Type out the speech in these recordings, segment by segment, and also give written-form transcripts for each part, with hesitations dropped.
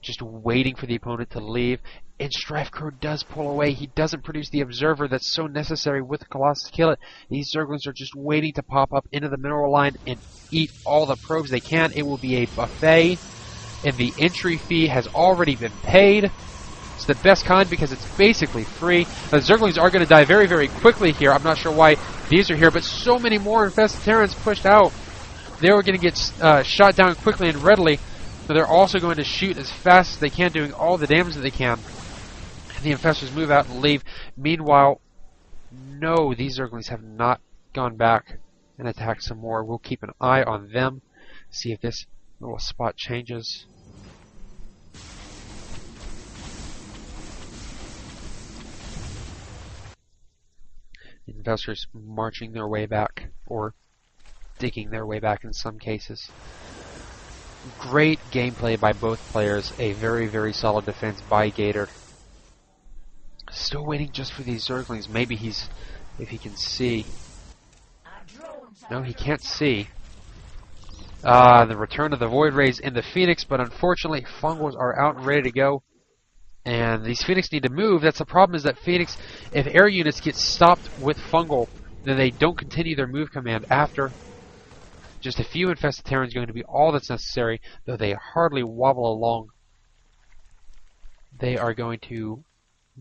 just waiting for the opponent to leave. And StrifeCro does pull away. He doesn't produce the Observer that's so necessary with the Colossus to kill it. These Zerglings are just waiting to pop up into the mineral line and eat all the probes they can. It will be a buffet, and the entry fee has already been paid. It's the best kind because it's basically free. The Zerglings are going to die very, very quickly here. I'm not sure why these are here, but so many more infested Terrans pushed out. They were going to get shot down quickly and readily, but they're also going to shoot as fast as they can, doing all the damage that they can. And the infestors move out and leave. Meanwhile, no, these Zerglings have not gone back and attacked some more. We'll keep an eye on them, see if this little spot changes. Investors marching their way back, or digging their way back in some cases. Great gameplay by both players. A very, very solid defense by Gatored. Still waiting just for these Zerglings. Maybe if he can see. No, he can't see. The return of the Void Rays in the Phoenix, but unfortunately Fungals are out and ready to go. And these Phoenix need to move. That's the problem, is that Phoenix, if air units get stopped with Fungal, then they don't continue their move command after. Just a few infested Terrans going to be all that's necessary, though they hardly wobble along. They are going to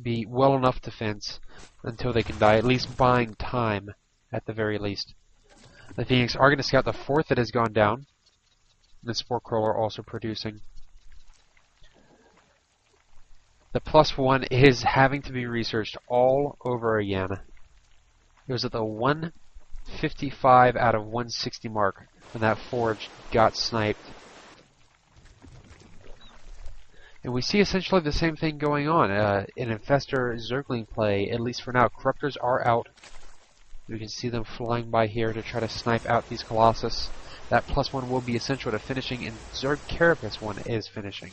be well enough defense until they can die, at least buying time at the very least. The Phoenix are going to scout the fourth that has gone down. The Spore Crawler also producing. The +1 is having to be researched all over again. It was at the 155 out of 160 mark when that Forge got sniped. And we see essentially the same thing going on in Infestor Zergling play, at least for now. Corruptors are out. You can see them flying by here to try to snipe out these Colossus. That +1 will be essential to finishing, and Zerg Carapace 1 is finishing.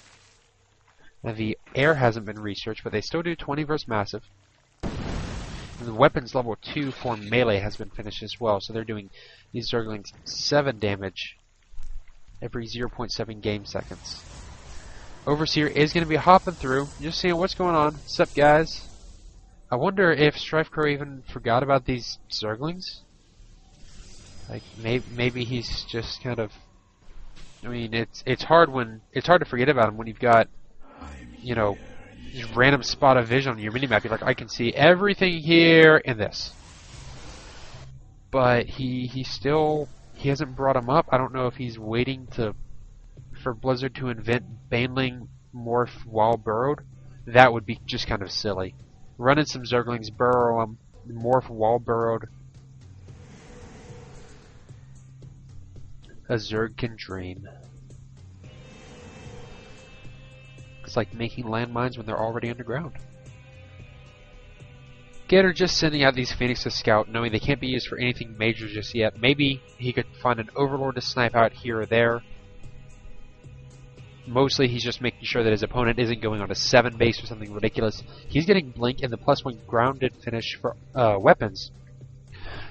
Now the air hasn't been researched, but they still do 20 versus massive. And the weapons level 2 for melee has been finished as well, so they're doing these Zerglings 7 damage every 0.7 game seconds. Overseer is going to be hopping through, just seeing what's going on. What's up, guys? I wonder if StrifeCro even forgot about these Zerglings. Like maybe he's just kind of. I mean, it's hard to forget about him when you've got, you know, just random spot of vision on your minimap. You're like, I can see everything here in this. But he hasn't brought him up. I don't know if he's waiting for Blizzard to invent Baneling Morph while burrowed. That would be just kind of silly. Running some Zerglings, burrow them, Morph while burrowed. A Zerg can dream. It's like making landmines when they're already underground. Gatored just sending out these Phoenix to scout, knowing they can't be used for anything major just yet. Maybe he could find an Overlord to snipe out here or there. Mostly he's just making sure that his opponent isn't going on a 7 base or something ridiculous. He's getting Blink and the +1 grounded finish for weapons.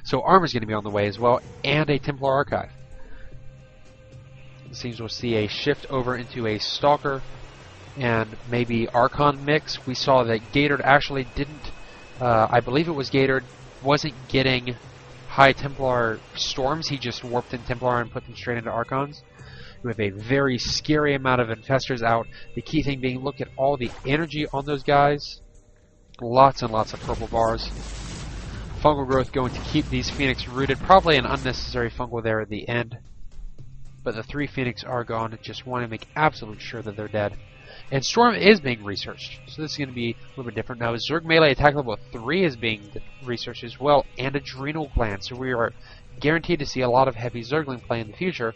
So armor's going to be on the way as well, and a Templar Archive. It seems we'll see a shift over into a Stalker and maybe Archon mix. We saw that Gatored actually didn't, I believe it was Gatored, wasn't getting high Templar Storms. He just warped in Templar and put them straight into Archons. We have a very scary amount of infestors out. The key thing being, look at all the energy on those guys. Lots and lots of purple bars. Fungal growth going to keep these Phoenix rooted. Probably an unnecessary fungal there at the end. But the 3 Phoenix are gone. Just want to make absolute sure that they're dead. And Storm is being researched. So this is going to be a little bit different. Now Zerg Melee attack level 3 is being researched as well. And Adrenal Gland. So we are guaranteed to see a lot of heavy Zergling play in the future.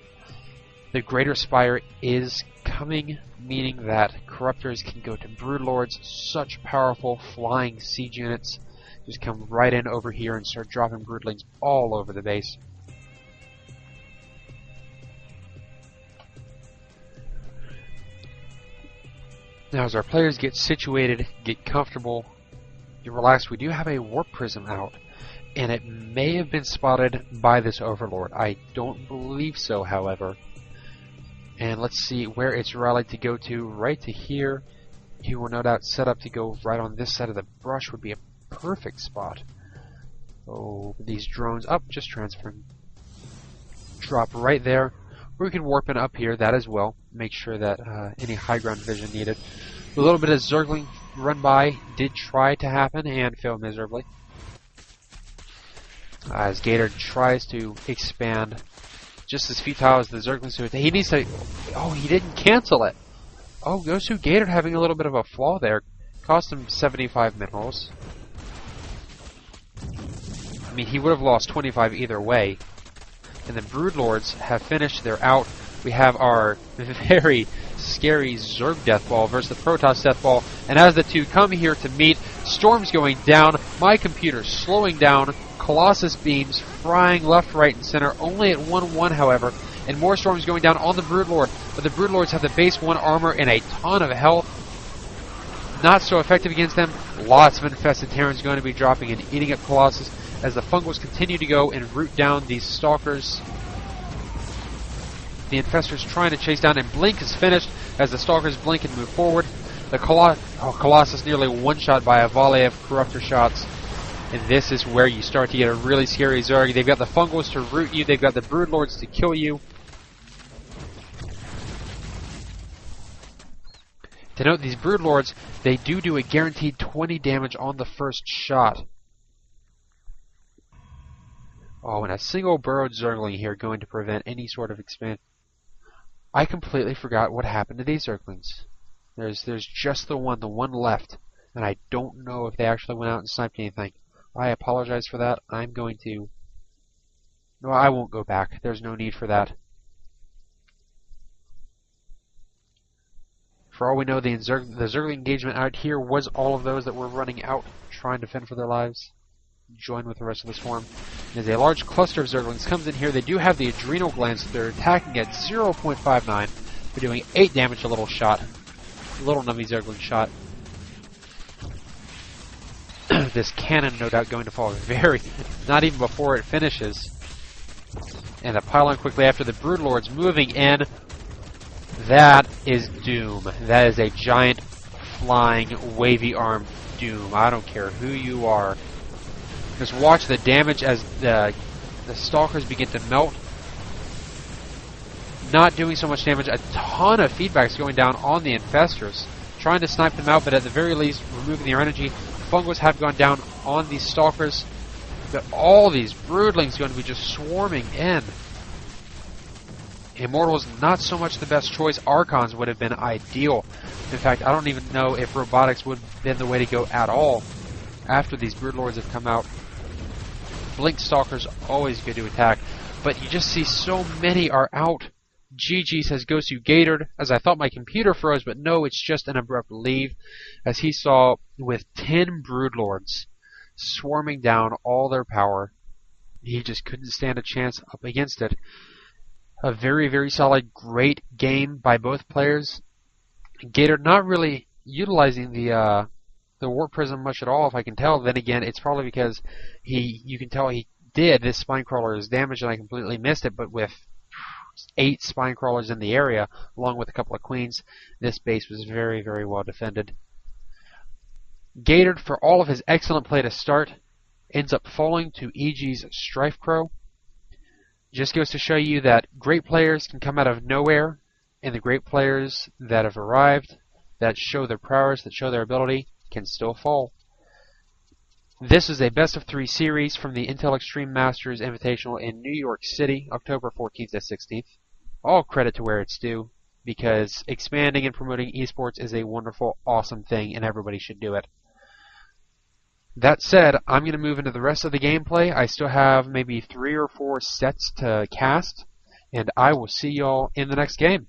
The Greater Spire is coming, meaning that Corruptors can go to Broodlords. Such powerful flying siege units. Just come right in over here and start dropping Broodlings all over the base. Now as our players get situated, get comfortable, get relaxed, we do have a Warp Prism out. And it may have been spotted by this Overlord. I don't believe so, however. And let's see where it's rallied to go to. Right to here. You will no doubt set up to go right on this side of the brush would be a perfect spot. Oh, these drones up, just transferring. Drop right there. Or we can warp in up here, that as well. Make sure that any high ground vision needed. A little bit of Zergling run by did try to happen and failed miserably. As Gatored tries to expand just as futile as the Zerglings do. He needs to... Oh, he didn't cancel it! Oh, goes to Gatored having a little bit of a flaw there. Cost him 75 minerals. I mean, he would have lost 25 either way. And the Broodlords have finished. They're out. We have our very scary Zerg Deathball versus the Protoss Deathball. And as the two come here to meet, storms going down, my computer slowing down, Colossus beams frying left, right, and center, only at 1-1, however, and more storms going down on the Broodlord. But the Broodlords have the base 1 armor and a ton of health. Not so effective against them. Lots of infested Terrans going to be dropping and eating up Colossus as the Fungals continue to go and root down these Stalkers. The Infestors trying to chase down, and Blink is finished as the Stalkers blink and move forward. The Colossus nearly one-shot by a volley of Corruptor shots. And this is where you start to get a really scary Zerg. They've got the Fungals to root you, they've got the Broodlords to kill you. To note, these Broodlords, they do a guaranteed 20 damage on the first shot. Oh, and a single burrowed Zergling here going to prevent any sort of expansion. I completely forgot what happened to these Zerglings. There's just the one left, and I don't know if they actually went out and sniped anything. I apologize for that. I'm going to... No, I won't go back. There's no need for that. For all we know, the Zergling engagement out here was all of those that were running out, trying to fend for their lives. Join with the rest of the swarm. As a large cluster of Zerglings comes in here, they do have the adrenal glands, so they're attacking at 0.59. They're doing 8 damage a little shot. Little nummy Zergling shot. This cannon, no doubt, going to fall not even before it finishes. And the pylon quickly after the Broodlords moving in. That is Doom. That is a giant, flying, wavy-armed Doom. I don't care who you are. Just watch the damage as the Stalkers begin to melt. Not doing so much damage. A ton of feedbacks going down on the Infestors. Trying to snipe them out, but at the very least, removing their energy. Fungals have gone down on these Stalkers. But all these Broodlings going to be just swarming in. Immortals, not so much the best choice. Archons would have been ideal. In fact, I don't even know if Robotics would have been the way to go at all after these Broodlords have come out. Blink Stalkers, always good to attack. But you just see so many are out. GG says goes to Gatored, as I thought my computer froze, but no, it's just an abrupt leave, as he saw with 10 Broodlords swarming down all their power. He just couldn't stand a chance up against it. A very, very solid, great game by both players. Gatored not really utilizing the Warp Prism much at all, if I can tell. Then again, it's probably because you can tell he did. This Spinecrawler is damaged, and I completely missed it, but with 8 Spinecrawlers in the area, along with a couple of Queens, this base was very, very well defended. Gatored, for all of his excellent play to start, ends up falling to EG's StrifeCro. Just goes to show you that great players can come out of nowhere, and the great players that have arrived, that show their prowess, that show their ability, can still fall. This is a best of 3 series from the Intel Extreme Masters Invitational in New York City, October 14th to 16th. All credit to where it's due, because expanding and promoting esports is a wonderful, awesome thing, and everybody should do it. That said, I'm going to move into the rest of the gameplay. I still have maybe 3 or 4 sets to cast, and I will see y'all in the next game.